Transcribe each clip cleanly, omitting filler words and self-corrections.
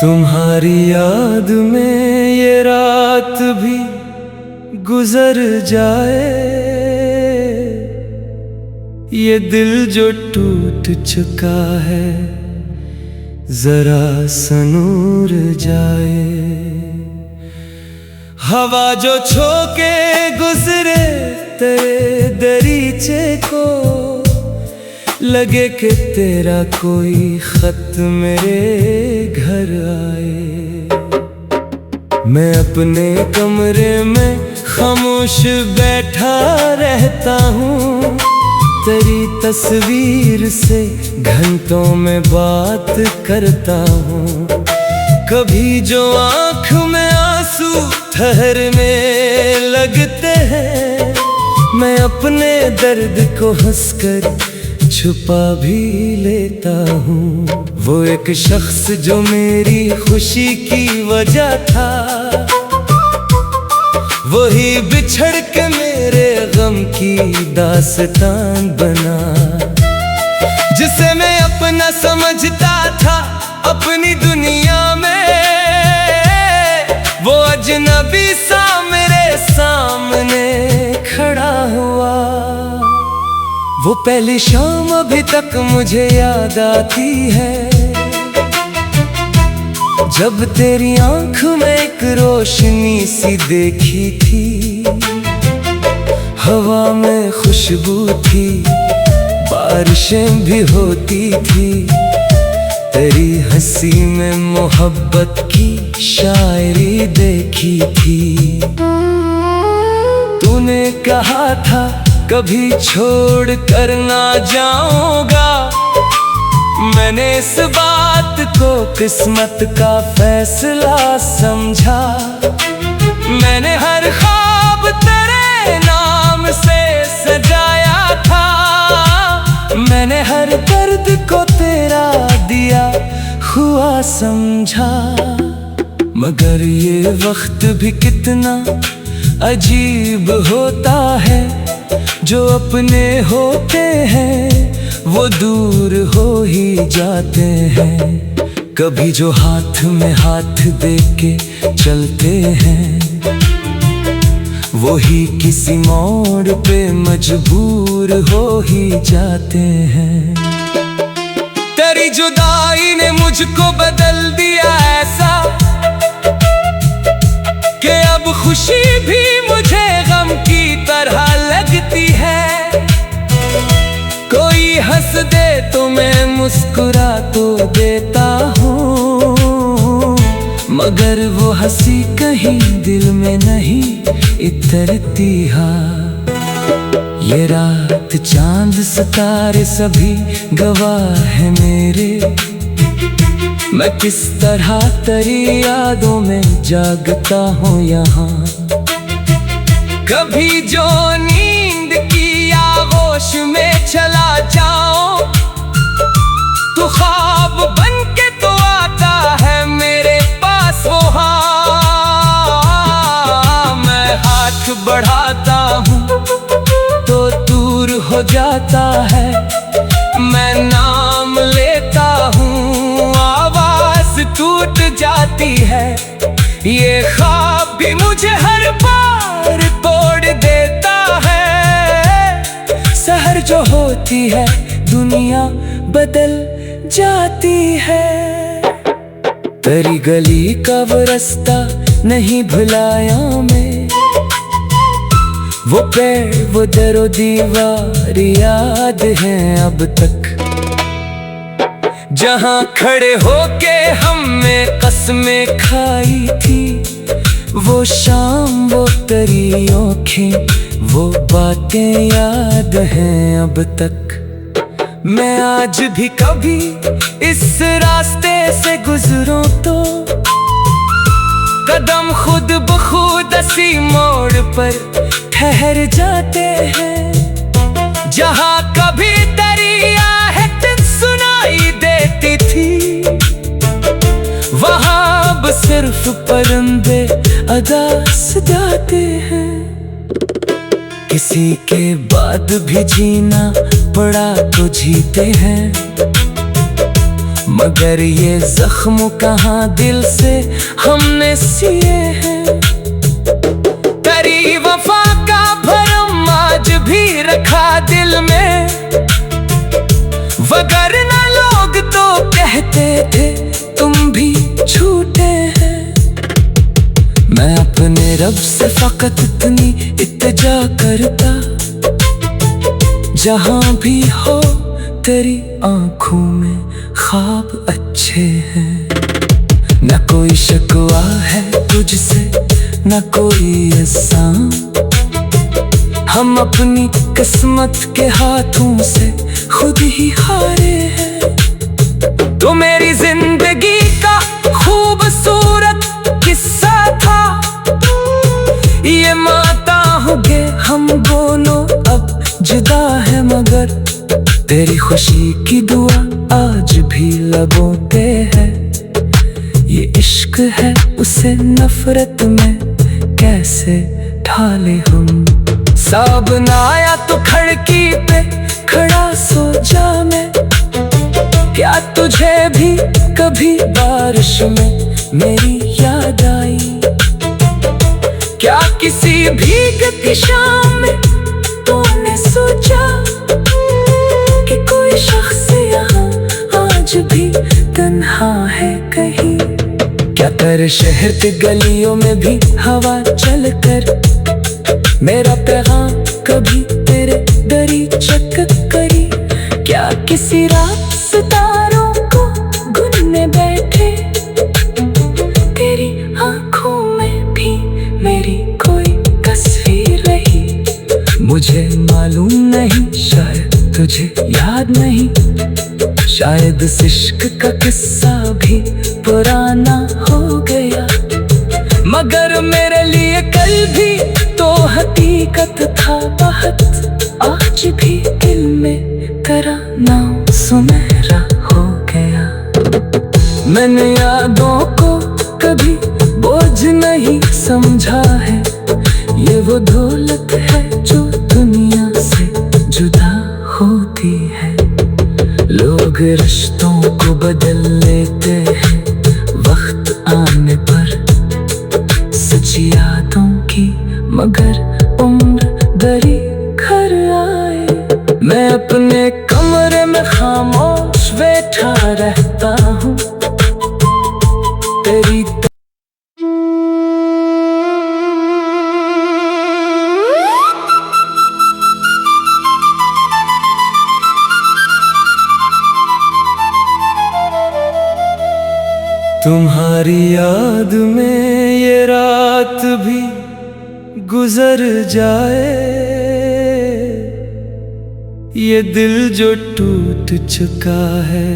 तुम्हारी याद में ये रात भी गुजर जाए, ये दिल जो टूट चुका है जरा सनूर जाए। हवा जो छोके गुजरे तेरे दरीचे को, लगे कि तेरा कोई खत मेरे घर आए। मैं अपने कमरे में खामोश बैठा रहता हूँ, तेरी तस्वीर से घंटों में बात करता हूँ। कभी जो आँख में आंसू ठहरने लगते हैं, मैं अपने दर्द को हंसकर छुपा भी लेता हूँ। वो एक शख्स जो मेरी खुशी की वजह था, वही बिछड़ के मेरे गम की दास्तान बना। जिसे मैं अपना समझता था अपनी दुनिया में, वो अजनबी सा मेरे सामने खड़ा हुआ। वो पहली शाम अभी तक मुझे याद आती है, जब तेरी आंख में एक रोशनी सी देखी थी। हवा में खुशबू थी, बारिशें भी होती थी, तेरी हंसी में मोहब्बत की शायरी देखी थी। तूने कहा था कभी छोड़ कर ना जाऊंगा, मैंने इस बात को किस्मत का फैसला समझा। मैंने हर ख्वाब तेरे नाम से सजाया था, मैंने हर दर्द को तेरा दिया हुआ समझा। मगर ये वक्त भी कितना अजीब होता है, जो अपने होते हैं वो दूर हो ही जाते हैं। कभी जो हाथ में हाथ दे के चलते हैं, वो ही किसी मोड़ पे मजबूर हो ही जाते हैं। तेरी जुदाई ने मुझको बदल दिया ऐसा, कि अब खुशी भी मुझे गम की तरह लगती है। कोई हंस दे तो मैं मुस्कुरा तो देता हूँ, मगर वो हंसी कहीं दिल में नहीं इतरती। हाँ, ये रात चांद सितारे सभी गवाह है मेरे, मैं किस तरह तेरी यादों में जागता हूँ यहाँ। कभी जो नींद की आगोश में चला जाऊं, तो ख्वाब बन के तो आता है मेरे पास वो। हाँ, मैं हाथ बढ़ाता हूँ तो दूर हो जाता है, मैं नाम लेता हूँ आवाज टूट जाती है। ये ख्वाब भी मुझे हर बार तोड़ देता है। सहर जो होती है दुनिया बदल जाती है। तेरी गली का वो रास्ता नहीं भुलाया मैं, वो पेड़ वो दरो दीवार याद है अब तक। जहाँ खड़े होके हमने कसमें खाई थी, वो शाम वो तेरी आँखें वो बातें याद हैं अब तक। मैं आज भी कभी इस रास्ते से गुजरूं तो कदम खुद ब खुद इसी मोड़ पर ठहर जाते हैं। जहाँ कभी तेरी आहट सुनाई देती थी, वहाँ अब सिर्फ परिंदे अदास गाते हैं। किसी के बाद भी जीना पड़ा तो जीते हैं, मगर ये जख्म कहाँ दिल से हमने सिए हैं। तेरी वफा का भरम आज भी रखा दिल में, वगरना लोग तो कहते थे तुम भी झूठे हैं। मैं अपने रब से फकत इतनी इल्तिजा करता, जहां भी हो तेरी आंखों में ख्वाब अच्छे हैं। न कोई शिकवा है तुझसे, न कोई एहसान, हम अपनी किस्मत के हाथों से खुद ही हारे हैं। तो मेरी जिंदगी का खूबसूरत किस्सा था, ये माता होंगे हम दोनों अब जुदा है, मगर तेरी खुशी की दुआ आज भी लबों पे है। ये इश्क है उसे नफरत में कैसे ढाले हम। सावन आया तो खिड़की पे खड़ा सोचा मैं, क्या तुझे भी कभी बारिश में मेरी याद आई। क्या किसी भीगती शाम में तूने सोचा कि कोई शख्स यहाँ आज भी तन्हा है कहीं। क्या तेरे शहर के गलियों में भी हवा चल कर मेरा पैगाम कभी तेरे दरी चकत करी। क्या किसी रात सितारों को गुनने बैठे तेरी आंखों में भी मेरी कोई तस्वीर रही। मुझे मालूम नहीं, शायद तुझे याद नहीं, शायद इस इश्क का किस्सा भी पुराना हो गया। मगर मेरे लिए कल भी तो हकीकत था बहुत, आज भी दिल में तेरा नाम सुनहरा हो गया। मैंने यादों को कभी बोझ नहीं समझा है, ये वो दौलत है जो दुनिया से जुदा होती है। लोग रिश्तों को बदल लेते हैं वक्त आने पर, सच्ची यादों की मगर उम्र दरी घर आए। मैं अपने कमरे में खामोश बैठा रहता हूँ, तेरी तुम्हारी याद में ये रात भी गुजर जाए। ये दिल जो टूट चुका है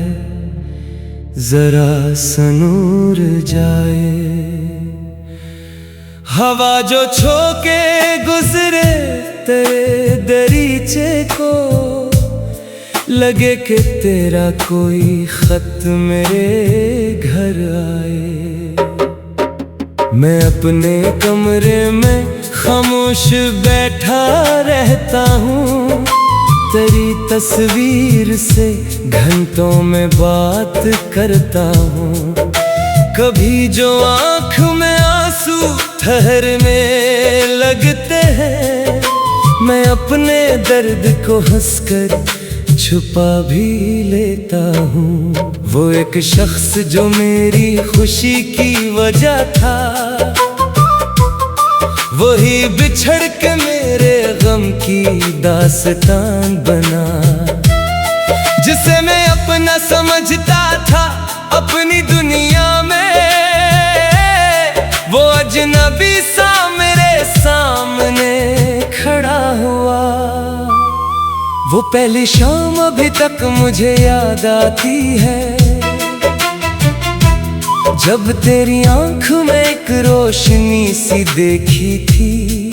जरा सनूर जाए। हवा जो छोके गुजरे तेरे दरीचे को, लगे कि तेरा कोई खत मेरे घर आए। मैं अपने कमरे में खामोश बैठा रहता हूँ, तेरी तस्वीर से घंटों में बात करता हूँ। कभी जो आँख में आंसू ठहरने लगते हैं, मैं अपने दर्द को हंसकर छुपा भी लेता हूँ। वो एक शख्स जो मेरी खुशी की वजह था, वही बिछड़ के मेरे गम की दास्तान बना। जिसे मैं अपना समझता था अपनी दुनिया में, वो अजनबी सा मेरे सामने खड़ा हुआ। वो पहली शाम अभी तक मुझे याद आती है, जब तेरी आंख में एक रोशनी सी देखी थी।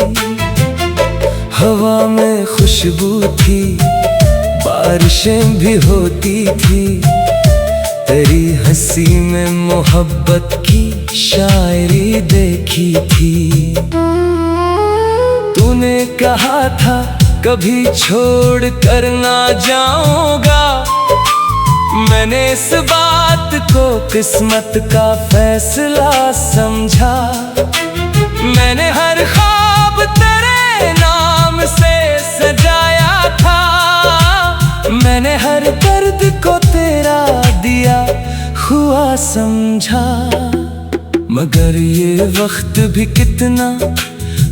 हवा में खुशबू थी, बारिशें भी होती थी, तेरी हंसी में मोहब्बत की शायरी देखी थी। तूने कहा था कभी छोड़ कर ना जाऊंगा, मैंने इस बात को किस्मत का फैसला समझा। मैंने हर ख्वाब तेरे नाम से सजाया था। मैंने हर दर्द को तेरा दिया हुआ समझा। मगर ये वक्त भी कितना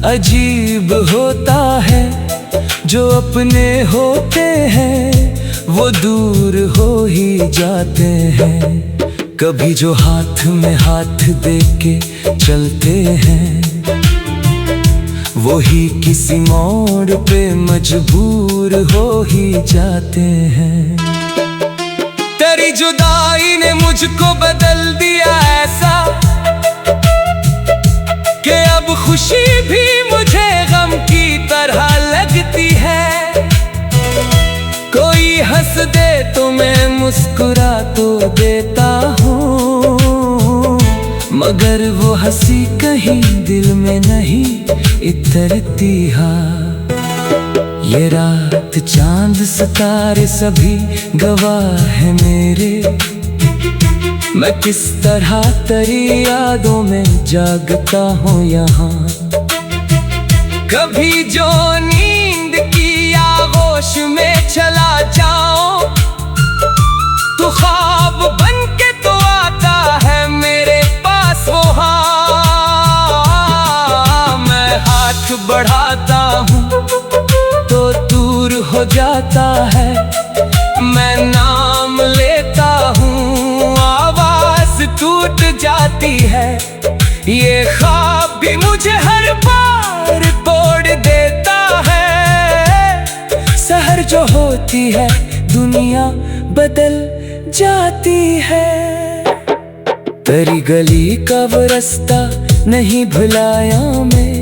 अजीब होता है, जो अपने होते हैं वो दूर हो ही जाते हैं। कभी जो हाथ में हाथ दे के चलते हैं, वो ही किसी मोड़ पे मजबूर हो ही जाते हैं। तेरी जुदाई ने मुझको बदल दिया ऐसा कि अब खुशी भी मुझे गम की तरह लगती है। कोई हंस दे तो मैं मुस्कुरा तो देता हूँ, मगर वो हंसी कहीं दिल में नहीं इतरती है। ये रात चांद सितारे सभी गवाह है मेरे, मैं किस तरह तेरी यादों में जागता हूँ यहाँ। कभी जो नींद की आगोश में चला जाऊं, तो ख्वाब बन के तो आता है मेरे पास वो। हाँ, मैं हाथ बढ़ाता हूँ तो दूर हो जाता है। मैं नाम लेता हूँ, आवाज टूट जाती है। ये ख्वाब भी मुझे हर बार तोड़ देता है। सहर जो होती है दुनिया बदल जाती है। तेरी गली का वो रास्ता नहीं भुलाया मैं,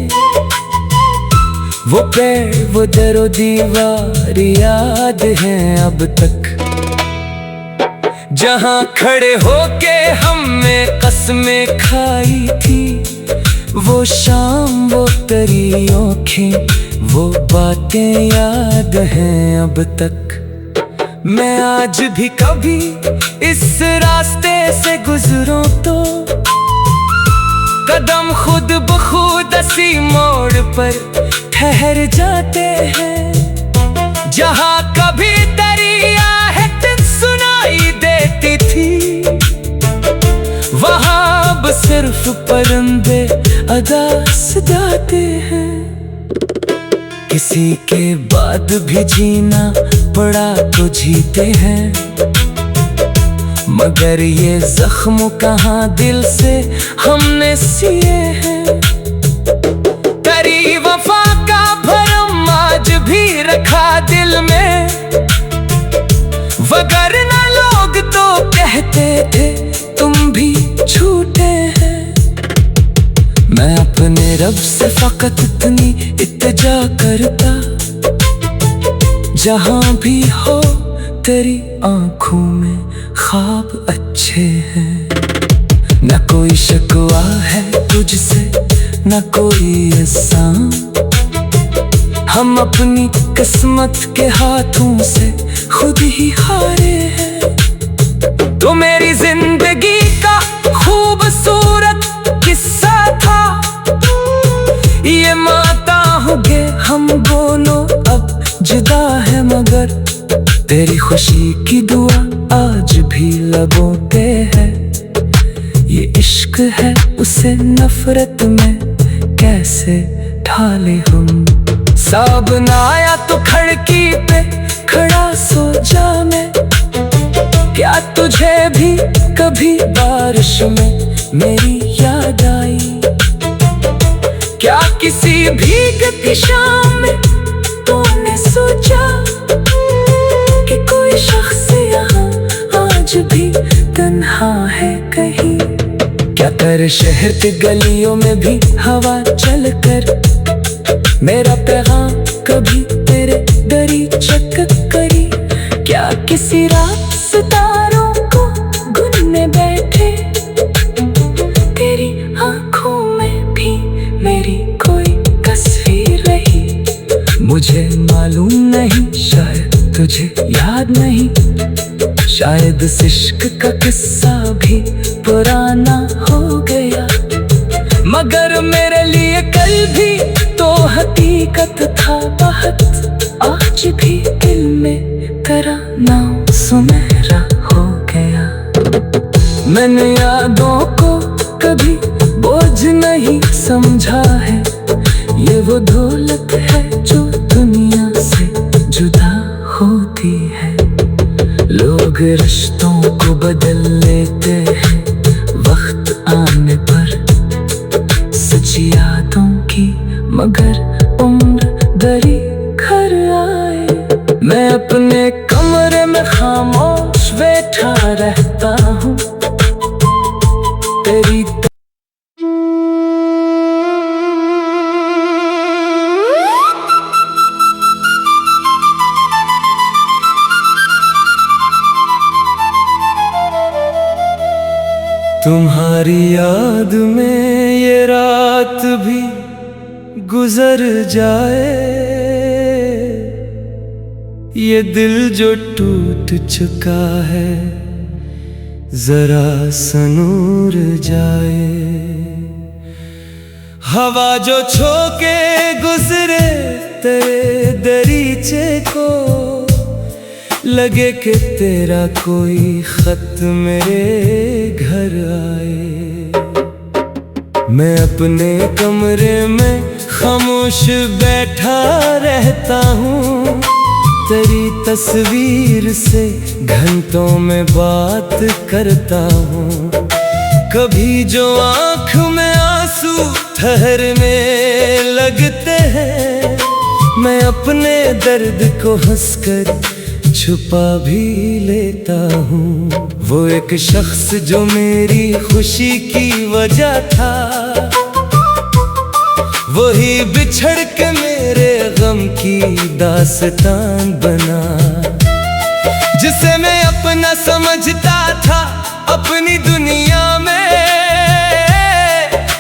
वो पेड़ वो दरो दीवार याद है अब तक। जहाँ खड़े होके हमने कसमें खाई थी, वो शाम वो तेरी आँखें वो बातें याद हैं अब तक। मैं आज भी कभी इस रास्ते से गुजरूं तो कदम खुद ब खुद इसी मोड़ पर ठहर जाते हैं। जहाँ कभी तेरी आहट सुनाई देती थी, वहाँ अब सिर्फ परिंदे अदास गाते हैं। किसी के बाद भी जीना पड़ा तो जीते हैं, मगर ये जख्म कहाँ दिल से हमने सिए हैं। तेरी वफा का भरम आज भी रखा दिल में, वगरना लोग तो कहते थे तुम भी झूठे हैं। मैं अपने रब से फकत इतनी इल्तिजा करता, जहाँ भी हो तेरी आंखों में ख्वाब अच्छे हैं। न कोई शिकवा है तुझसे न कोई एहसान, हम अपनी किस्मत के हाथों से खुद ही हारे हैं। तो मेरी जिंदगी का खूबसूरत किस्सा था, ये माता होंगे हम दोनों अब जुदा है, मगर तेरी खुशी की दुआ आज भी लबों पे है। ये इश्क है उसे नफरत में कैसे ढाले हम। सावन आया तो खिड़की पे खड़ा सो जा मैं, क्या तुझे भी कभी बारिश में मेरी याद आई? क्या किसी भीगती शाम में तूने सोचा कि कोई शख्स यहाँ आज भी तन्हा है कहीं? क्या तेरे शहर के गलियों में भी हवा चल कर मेरा पैगाम कभी तेरे दरी चक करी? क्या किसी रात सितारों को गुनने बैठे तेरी आंखों में भी मेरी कोई तस्वीर रही? मुझे मालूम नहीं, शायद तुझे याद नहीं, शायद इश्क का किस्सा भी पुराना हो गया, मगर मेरे लिए कल भी तो हकीकत था बहुत। आज भी दिल में तेरा नाम सुनहरा हो गया। मैंने यादों को कभी बोझ नहीं समझा है, ये वो दौलत है जो दुनिया से जुदा होती है। लोग रिश्तों को बदल लेते हैं वक्त आने पर, सच यादों की मगर उम्र दरी घर आए। मैं अपने कमरे में खामोश बैठा रहता हूँ, तेरी तुम्हारी याद में ये रात भी गुजर जाए, ये दिल जो टूट चुका है जरा सनूर जाए। हवा जो छोके गुजरे तेरे दरीचे को, लगे कि तेरा कोई खत मेरे घर आए। मैं अपने कमरे में खामोश बैठा रहता हूँ, तेरी तस्वीर से घंटों में बात करता हूँ। कभी जो आँख में आंसू ठहरने लगते हैं, मैं अपने दर्द को हंसकर छुपा भी लेता हूँ। वो एक शख्स जो मेरी खुशी की वजह था, वही बिछड़ के मेरे गम की दास्तान बना। जिसे मैं अपना समझता था अपनी दुनिया में,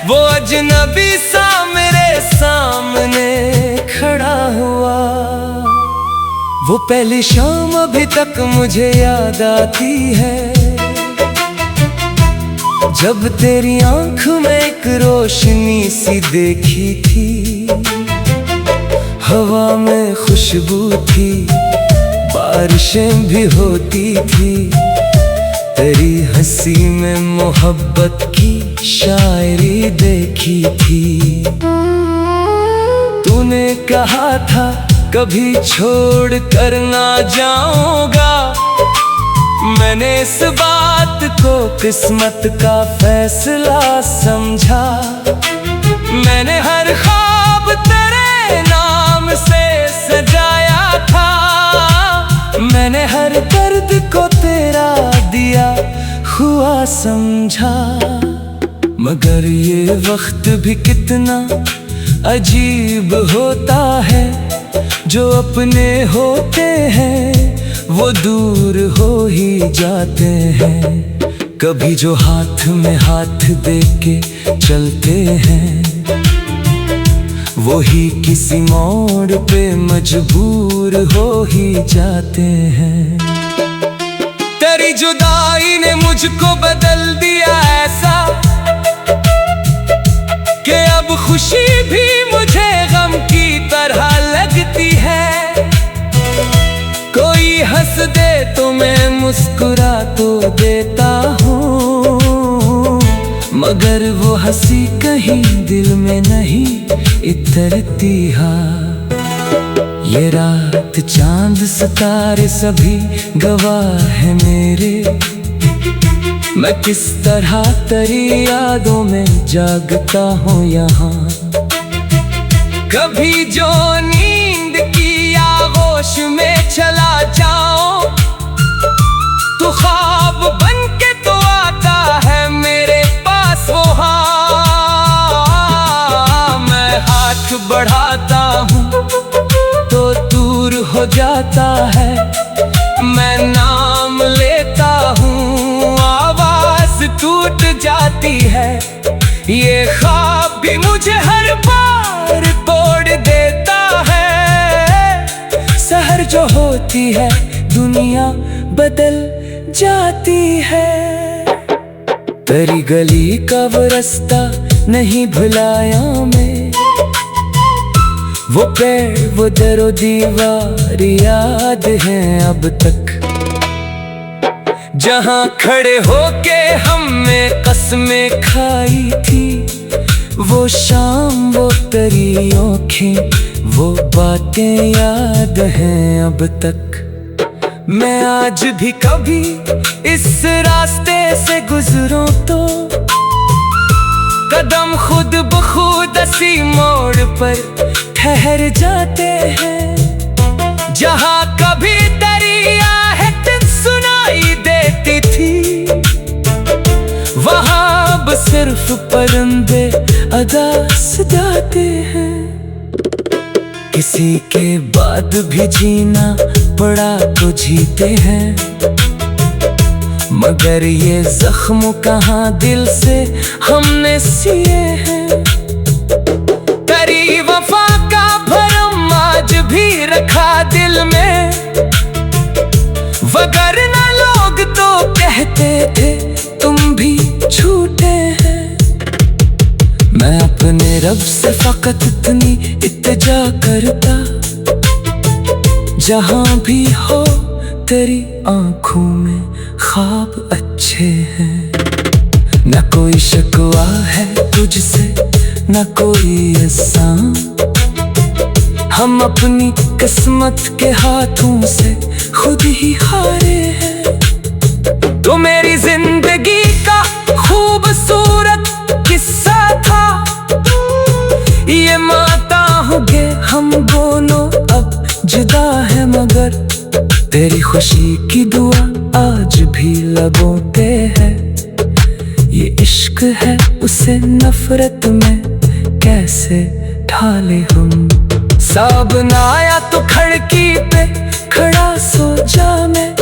वो अजनबी सा मेरे सामने खड़ा हुआ। वो पहली शाम अभी तक मुझे याद आती है, जब तेरी आंख में एक रोशनी सी देखी थी। हवा में खुशबू थी, बारिशें भी होती थी, तेरी हंसी में मोहब्बत की शायरी देखी थी। तूने कहा था कभी छोड़ कर ना जाऊंगा, मैंने इस बात को किस्मत का फैसला समझा। मैंने हर ख्वाब तेरे नाम से सजाया था, मैंने हर दर्द को तेरा दिया हुआ समझा। मगर ये वक्त भी कितना अजीब होता है, जो अपने होते हैं वो दूर हो ही जाते हैं। कभी जो हाथ में हाथ दे के चलते हैं, वो ही किसी मोड़ पे मजबूर हो ही जाते हैं। तेरी जुदाई ने मुझको बदल दिया ऐसा कि अब खुशी भी मुझे गम की तरह लगती है। कोई हंस दे तो मैं मुस्कुरा तो देता हूँ, मगर वो हंसी कहीं दिल में नहीं इतरती। हाँ, ये रात चांद सितारे सभी गवाह है मेरे, मैं किस तरह तेरी यादों में जागता हूँ यहाँ। कभी जो नींद की आगोश में चला जाऊं, तो ख्वाब बन के तो आता है मेरे पास वो। हाँ, मैं हाथ बढ़ाता हूँ तो दूर हो जाता है, मैं नाम लेता हूँ आवाज टूट जाती है। ये ख्वाब भी मुझे हर बार तोड़ देता है। सहर जो होती है दुनिया बदल जाती है। तेरी गली का वो रास्ता नहीं भुलाया मैं, वो पेड़ वो दरो दीवार याद है अब तक। जहाँ खड़े होके हमने कसमें खाई थी, वो शाम वो तेरी आँखें वो बातें याद हैं अब तक। मैं आज भी कभी इस रास्ते से गुजरूं तो कदम खुद ब खुद इसी मोड़ पर ठहर जाते हैं। जहाँ कभी तेरी आहट सुनाई देती थी, वहाँ अब सिर्फ परिंदे अदा सजाते हैं। किसी के बाद भी जीना पड़ा तो जीते हैं, मगर ये जख्म कहाँ दिल से हमने सिए हैं। तेरी वफा का भरम आज भी रखा दिल में, वगरना लोग तो कहते थे तुम भी झूठे हैं। मैं अपने रब से फकत इतनी इल्तिजा करता, जहाँ भी हो तेरी आंखों में ख्वाब अच्छे हैं। न कोई शिकवा है तुझसे न कोई एहसान, हम अपनी किस्मत के हाथों से खुद ही हारे हैं। तो मेरी जिंदगी का खूबसूरत किस्सा था ये, माता होंगे हम दोनों अब जुदा है, मगर तेरी खुशी की दुआ आज भी लबों पे है। ये इश्क है उसे नफरत में कैसे ढाले हम। सावन आया तो खिड़की पे खड़ा सोचा मैं,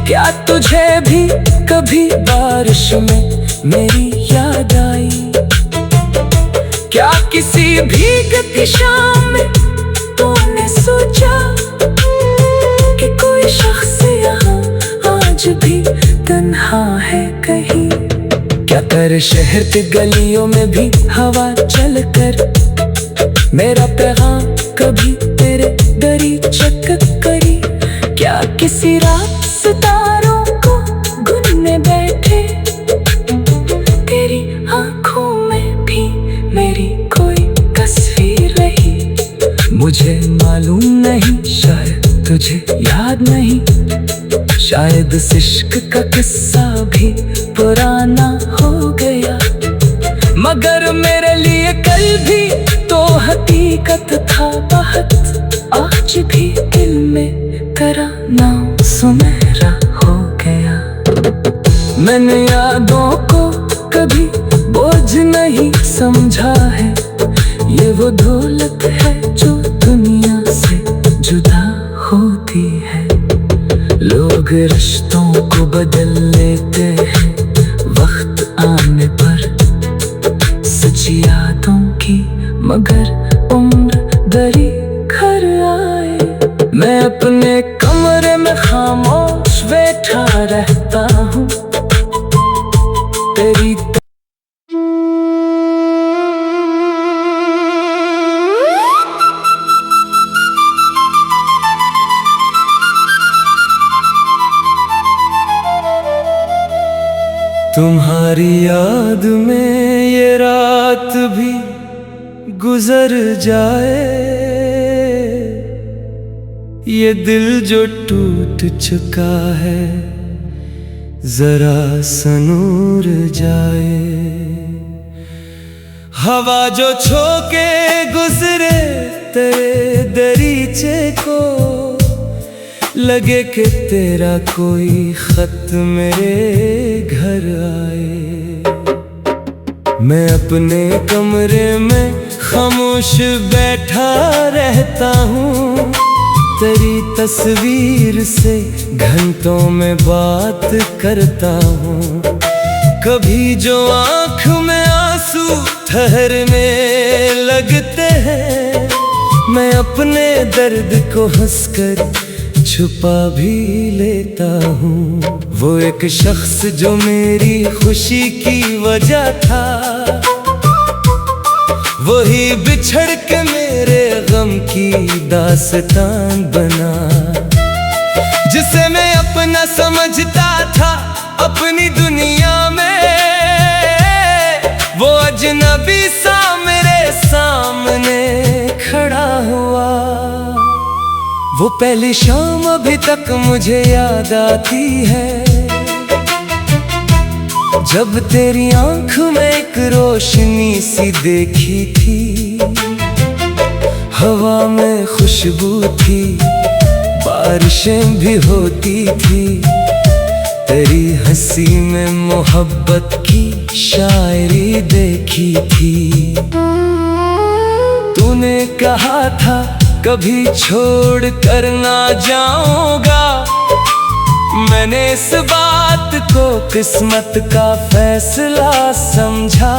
क्या तुझे भी कभी बारिश में मेरी याद आई। क्या किसी भीगती शाम में तूने सोचा कि कोई शख्स यहाँ आज भी तन्हा है कहीं। क्या तेरे शहर के गलियों में भी हवा चल कर मेरा पैगाम कभी तेरे दरी चक करी। क्या किसी रात सितारों को गुनने बैठे तेरी आंखों में भी मेरी कोई तस्वीर रही। मुझे मालूम नहीं, शायद तुझे याद नहीं, शायद इस इश्क का किस्सा भी पुराना हो गया, मगर मेरे लिए कल भी तो हकीकत था बहुत। आज भी दिल में तेरा नाम सुनहरा हो गया। मैंने यादों को कभी बोझ नहीं समझा है, ये वो दौलत है जो दुनिया से जुदा होती है। लोग रिश्तों को बदल लेते हैं वक्त आने पर, सच यादों की मगर उम्र दरी घर आए। मैं अपने कमरे में खामोश बैठा रहता हूँ, तेरी तुम्हारी याद में ये रात भी गुजर जाए, ये दिल जो टूट चुका है जरा सनूर जाए। हवा जो छोके गुजरे तेरे दरीचे को, लगे कि तेरा कोई खत मेरे घर आए। मैं अपने कमरे में खामोश बैठा रहता हूँ, तेरी तस्वीर से घंटों में बात करता हूँ। कभी जो आँख में आंसू ठहरने लगते हैं, मैं अपने दर्द को हंसकर छुपा भी लेता हूँ। वो एक शख्स जो मेरी खुशी की वजह था, वही बिछड़ के मेरे गम की दास्तान बना। जिसे मैं अपना समझता था अपनी दुनिया में, वो अजनबी सा मेरे सामने खड़ा हुआ। वो पहली शाम अभी तक मुझे याद आती है, जब तेरी आंख में एक रोशनी सी देखी थी। हवा में खुशबू थी, बारिशें भी होती थी, तेरी हंसी में मोहब्बत की शायरी देखी थी। तूने कहा था कभी छोड़ कर ना जाऊंगा, मैंने इस बात को किस्मत का फैसला समझा।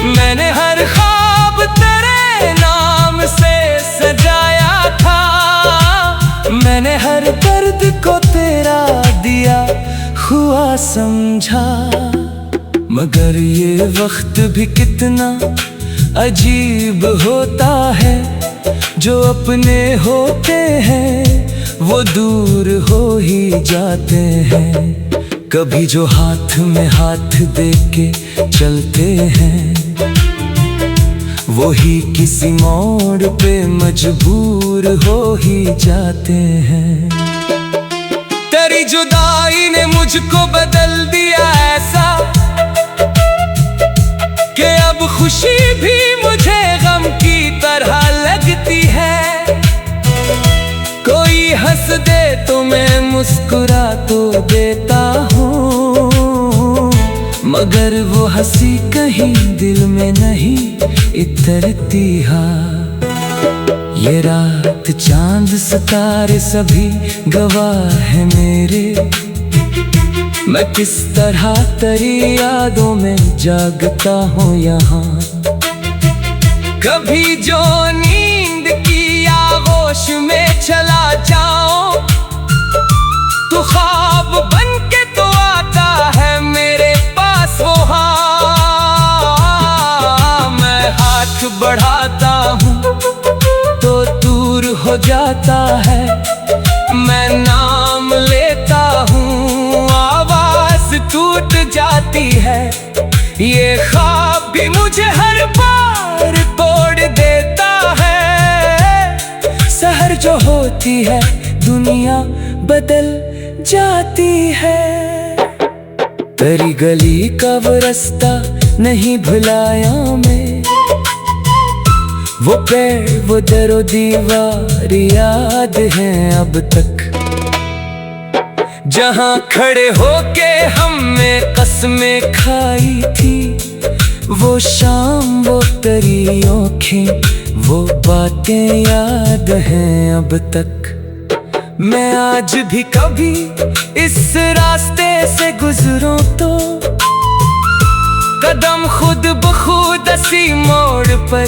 मैंने हर ख्वाब तेरे नाम से सजाया था, मैंने हर दर्द को तेरा दिया हुआ समझा। मगर ये वक्त भी कितना अजीब होता है, जो अपने होते हैं वो दूर हो ही जाते हैं। कभी जो हाथ में हाथ दे के चलते हैं, वो ही किसी मोड़ पे मजबूर हो ही जाते हैं। तेरी जुदाई ने मुझको बदल दिया ऐसा, कि अब खुशी भी मुझे गम की तरह लगती है। कोई हंस दे तो मैं मुस्कुरा तो देता हूँ, मगर वो हंसी कहीं दिल में नहीं इतरती है। ये रात चांद सितारे सभी गवाह है मेरे, मैं किस तरह तेरी यादों में जागता हूँ यहाँ। कभी जो नींद की आगोश में चला जाऊं, तो ख्वाब बन के तो आता है मेरे पास वो हाँ। मैं हाथ बढ़ाता हूँ तो दूर हो जाता है, मैं नाम लेता हूँ आवाज टूट जाती है। ये ख्वाब भी मुझे हर बार तोड़ देता है। सहर जो होती है दुनिया बदल जाती है। तेरी गली का वो रास्ता नहीं भुलाया मैं, वो पेड़ वो दरो दीवार याद है अब तक। जहाँ खड़े होके हमने कसमें खाई थी, वो शाम वो तेरी आँखें वो बातें याद हैं अब तक। मैं आज भी कभी इस रास्ते से गुजरूं तो कदम खुद ब खुद इसी मोड़ पर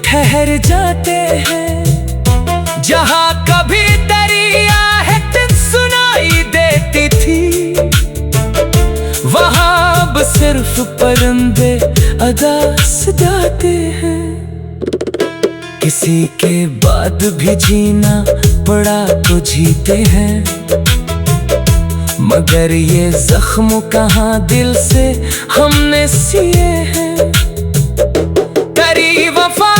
ठहर जाते हैं। जहाँ कभी तेरी आहट सुनाई देती थी, वहाँ अब सिर्फ परिंदे अदास जाते हैं। किसी के बाद भी जीना पड़ा तो जीते हैं, मगर ये जख्म कहाँ दिल से हमने सिए हैं। तेरी वफा